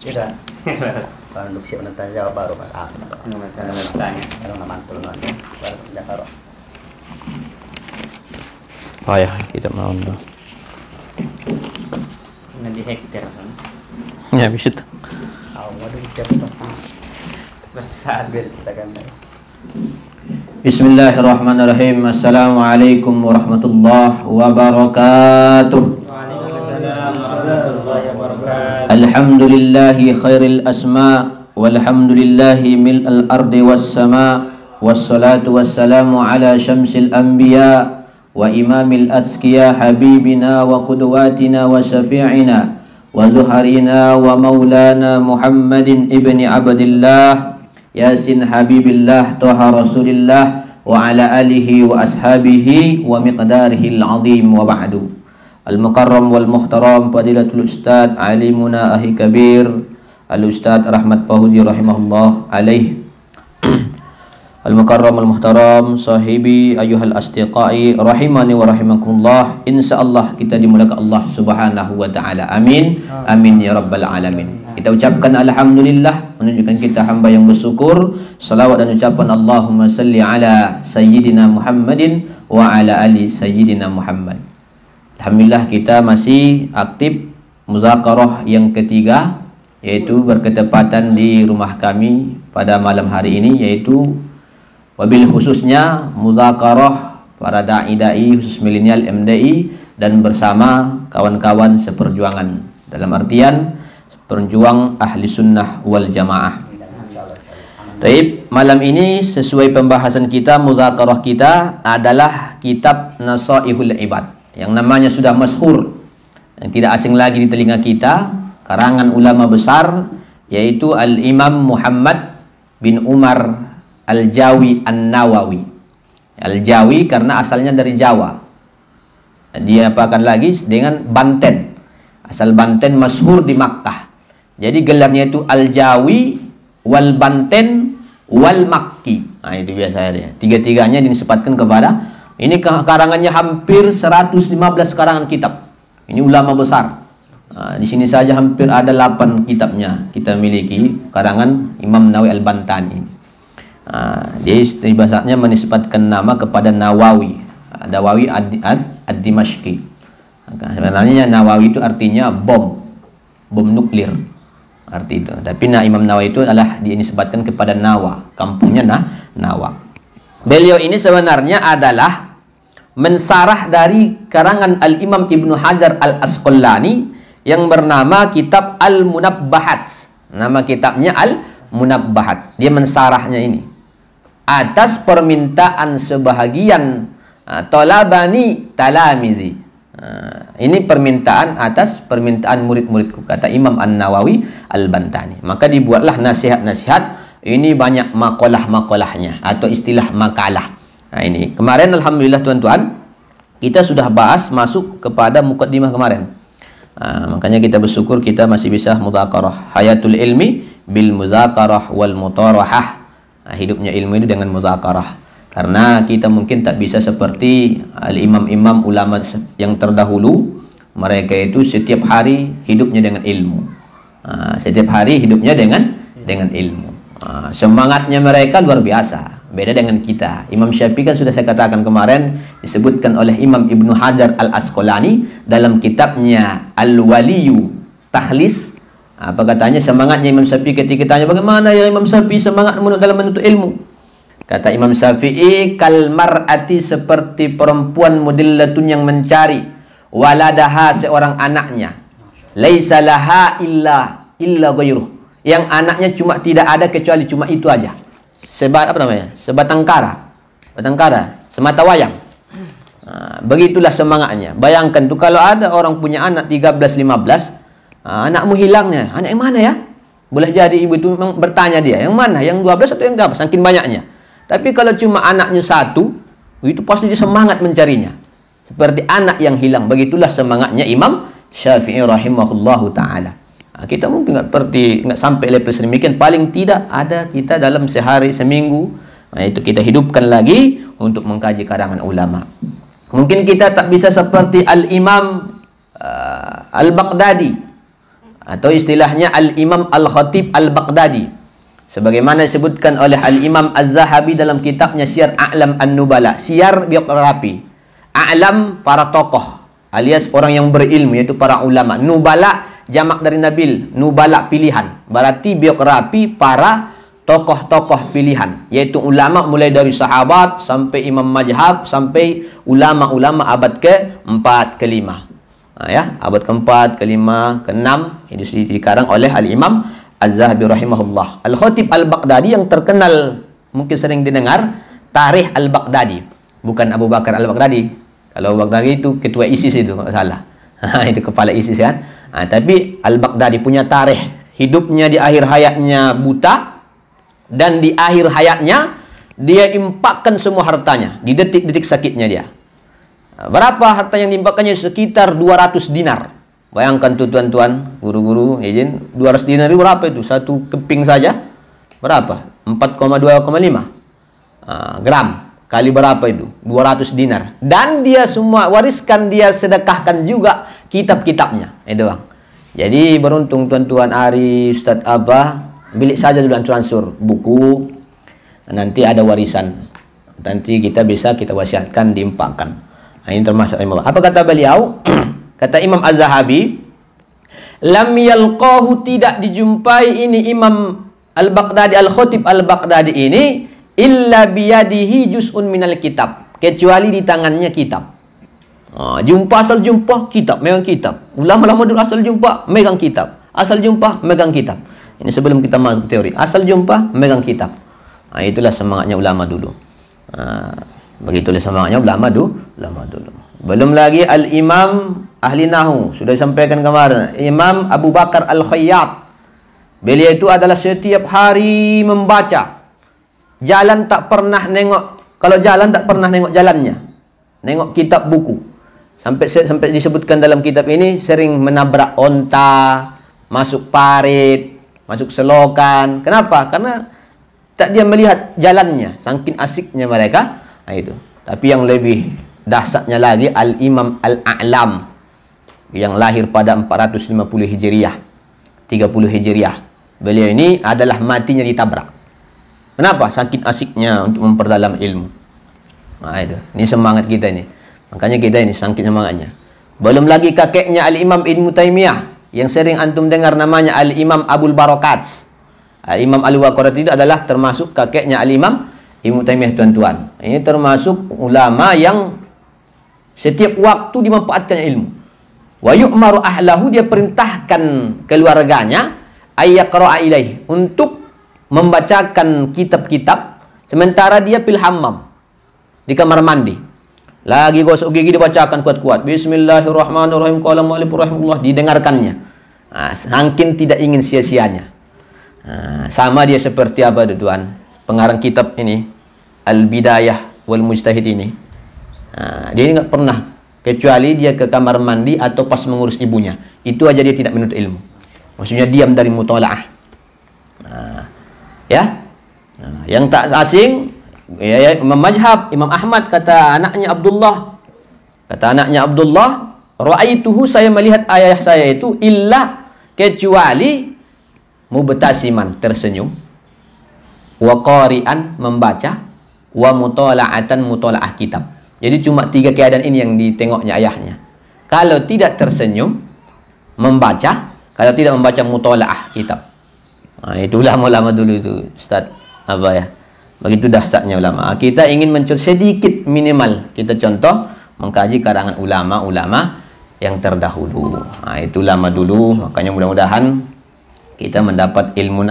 Tidak. Kalau untuk siapa nanti jawab baru Pak. Masalah bertanya. Kalau nama mantul nanti baru Jakarta. Oh ya, kita mau dulu. Nanti hektar kan. Ya, bisa tuh. Waduh siapa Pak? Bersaat. Biar kita kan. Bismillahirrahmanirrahim. Assalamualaikum warahmatullahi wabarakatuh. Waalaikumsalam warahmatullahi wabarakatuh. Alhamdulillahi khairil asma walhamdulillahi mil'al ardi was sama wassalatu wassalamu ala syamsil anbiya wa imamil atskiya habibina wa qudwatina wa syafi'ina wa zuharina wa maulana Muhammadin ibni abdillah yasin habibillah toha rasulillah wa ala alihi wa ashabihi wa miqdarihil azim wa ba'du. Al-mukarram wal muhtaram fadilatul ustad alimuna ahi kabir al-ustad Rahmat Pahuzi rahimahullah alaih. Al-mukarram wal muhtaram sahibi ayuhal asdiqai rahimani wa rahimakumullah. Insyaallah kita dimulakan Allah subhanahu wa ta'ala. Amin. Amin ya rabbal alamin. Kita ucapkan alhamdulillah, menunjukkan kita hamba yang bersyukur. Salawat dan ucapan Allahumma salli ala sayyidina Muhammadin wa ala ali sayyidina Muhammad. Alhamdulillah kita masih aktif muzakarah yang ketiga, yaitu berketepatan di rumah kami pada malam hari ini, yaitu wabil khususnya muzakarah para da'i-da'i khusus milenial MDI dan bersama kawan-kawan seperjuangan, dalam artian perjuang ahli sunnah wal jamaah. Taib, malam ini sesuai pembahasan kita, muzakarah kita adalah kitab Nasaihul Ibad, yang namanya sudah masyhur, yang tidak asing lagi di telinga kita, karangan ulama besar, yaitu Al-Imam Muhammad bin Umar Al-Jawi An-Nawawi. Al-Jawi karena asalnya dari Jawa. Dia apakan lagi dengan Banten. Asal Banten, masyhur di Makkah. Jadi gelarnya itu Al-Jawi wal Banten wal Makki. Nah, itu biasanya dia. Tiga-tiganya dinisbatkan kepada, ini karangannya hampir 115 karangan kitab. Ini ulama besar. Nah, di sini saja hampir ada 8 kitabnya kita miliki, karangan Imam Nawawi Al-Bantani. Dia bahasanya menisbatkan nama kepada Nawawi. Nawawi ad-Dimashqi. Sebenarnya Nawawi itu artinya bom nuklir, arti itu. Tapi Imam Nawawi itu adalah dinisbatkan kepada Nawa, kampungnya Nawa. Beliau ini sebenarnya adalah mensarah dari karangan Al-Imam Ibnu Hajar Al-Asqalani yang bernama kitab Al-Munabbahat. Nama kitabnya Al-Munabbahat. Dia mensarahnya ini atas permintaan sebahagian talabani talamizi. Ini permintaan atas permintaan murid-muridku, kata Imam An-Nawawi Al-Bantani. Maka dibuatlah nasihat-nasihat. Ini banyak makalah-makalahnya atau istilah makalah. Nah, ini kemarin alhamdulillah tuan-tuan, kita sudah bahas masuk kepada muqaddimah kemarin. Makanya kita bersyukur kita masih bisa mudzakarah. Hayatul ilmi bil muzakarah wal mutarahah. Hidupnya ilmu itu dengan muzakarah. Karena kita mungkin tak bisa seperti al-imam-imam ulama yang terdahulu. Mereka itu setiap hari hidupnya dengan ilmu. Setiap hari hidupnya dengan ilmu. Semangatnya mereka luar biasa. Beda dengan kita. Imam Syafi'i kan sudah saya katakan kemarin, disebutkan oleh Imam Ibnu Hajar Al-Asqalani dalam kitabnya Al-Waliyu Takhlis. Apa katanya semangatnya Imam Syafi'i ketika tanya, bagaimana ya Imam Syafi'i semangat dalam menuntut ilmu? Kata Imam Syafi'i, kal mar'ati, seperti perempuan mudillatun yang mencari waladaha, seorang anaknya, laisa laha illa ghairuh, yang anaknya cuma tidak ada kecuali cuma itu aja. Apa namanya? Sebatang kara, semata wayang. Begitulah semangatnya. Bayangkan tuh kalau ada orang punya anak 13-15, anakmu hilangnya, anak yang mana ya? Boleh jadi ibu itu memang bertanya dia, yang mana? Yang 12 atau yang berapa? Saking banyaknya. Tapi kalau cuma anaknya satu, itu pasti dia semangat mencarinya. Seperti anak yang hilang. Begitulah semangatnya Imam Syafi'i rahimahullahu ta'ala. Kita mungkin nggak sampai level sedemikian. Paling tidak ada kita dalam sehari, seminggu, itu kita hidupkan lagi untuk mengkaji karangan ulama. Mungkin kita tak bisa seperti Al-Imam Al-Baghdadi. atau istilahnya Al-Imam Al-Khatib Al-Baghdadi, sebagaimana disebutkan oleh Al-Imam Az-Zahabi dalam kitabnya Syiar A'lam An-Nubala, syiar biografi. A'lam para tokoh alias orang yang berilmu, yaitu para ulama. Nubala jamak dari nabil, nubala pilihan, berarti biografi para tokoh-tokoh pilihan, yaitu ulama mulai dari sahabat sampai imam mazhab sampai ulama-ulama abad ke-4 ke-5. Ya, abad ke-4, ke-5, ke-6 ini dikarang oleh Al-Imam Az-Zahabi rahimahullah. Al-Khatib Al-Baghdadi yang terkenal mungkin sering didengar, Tarikh Al-Baghdadi, bukan Abu Bakar Al-Baghdadi. Kalau Baghdadi itu ketua ISIS itu kalau salah. Itu kepala ISIS kan. Tapi Al-Baghdadi punya tarikh, hidupnya di akhir hayatnya buta, dan di akhir hayatnya dia impakkan semua hartanya di detik-detik sakitnya dia. Berapa harta yang diimpakkannya? Sekitar 200 dinar. Bayangkan tuh tuan-tuan, guru-guru, izin, 200 dinar itu berapa itu? Satu keping saja berapa? 4,2,5 gram. Kali berapa itu? 200 dinar. Dan dia semua wariskan, dia sedekahkan juga kitab-kitabnya. Itu bang. Jadi beruntung tuan-tuan Ari, Ustadz Abah, bilik saja dulu transfer buku. Nanti ada warisan. Nanti kita bisa kita wasiatkan, diimpakkan. Nah, ini termasuk ilmu. Apa kata beliau? Kata Imam Az-Zahabi, lam yalqahu, tidak dijumpai ini Imam Al-Baghdadi, Al-Khatib Al-Baghdadi ini, illa biyadihi juz'un minal kitab, kecuali di tangannya kitab. Jumpa asal jumpa kitab, megang kitab. Ulama-ulama dulu asal jumpa megang kitab, asal jumpa megang kitab. Ini sebelum kita masuk teori, asal jumpa megang kitab. Itulah semangatnya ulama dulu. Begitulah semangatnya ulama dulu. Belum lagi Al-Imam ahli nahu, sudah disampaikan kemarin, Imam Abu Bakar Al-Khayyat. Beliau itu adalah setiap hari membaca. Jalan tak pernah nengok, kalau jalan tak pernah nengok jalannya, nengok kitab buku. Sampai disebutkan dalam kitab ini sering menabrak onta, masuk parit, masuk selokan. Kenapa? Karena tak dia melihat jalannya, saking asiknya mereka. Itu. Tapi yang lebih dahsyatnya lagi Al-Imam Al-A'lam yang lahir pada 450 Hijriah, 30 Hijriah. Beliau ini adalah matinya ditabrak. Kenapa? Sakit asiknya untuk memperdalam ilmu. Itu. Ini semangat kita ini. Makanya kita ini sakit semangatnya. Belum lagi kakeknya Al-Imam Ibnu Taimiyah yang sering antum dengar namanya Al-Imam Abul Barakat. Al-Imam Al-Waqarat itu adalah termasuk kakeknya Al-Imam Ibnu Taimiyah, tuan-tuan. Ini termasuk ulama yang setiap waktu dimanfaatkan ilmu. Wa yu'maru ahlahu, dia perintahkan keluarganya ayyaqra'a ilaih, untuk membacakan kitab-kitab sementara dia fil hammam, di kamar mandi. Lagi gosok gigi dibacakan kuat-kuat. Bismillahirrahmanirrahim. Qala mu'allif rahimahullah, didengarkannya. Saking tidak ingin sia-sianya. Sama dia seperti apa tuan? Pengarang kitab ini Al-Bidayah wal Mujtahid ini. Dia ini nggak pernah, kecuali dia ke kamar mandi atau pas mengurus ibunya. Itu aja dia tidak menuntut ilmu. Maksudnya diam dari mutalaah. Yang tak asing, Imam Mazhab, Imam Ahmad, kata anaknya Abdullah, ra'aituhu, saya melihat ayah saya itu, illa, kecuali mubtasiman, tersenyum, wa qari'an, membaca, wa mutala'atan, mutola'ah kitab. Jadi cuma 3 keadaan ini yang ditengoknya ayahnya. Kalau tidak tersenyum, membaca. Kalau tidak membaca, mutola'ah kitab. Itu ulama-ulama dulu itu, Ustaz apa ya? Begitu dahsyatnya ulama. Kita ingin mencontoh sedikit minimal. Kita contoh mengkaji karangan ulama-ulama yang terdahulu. Itu ulama dulu. Makanya mudah-mudahan kita mendapat ilmu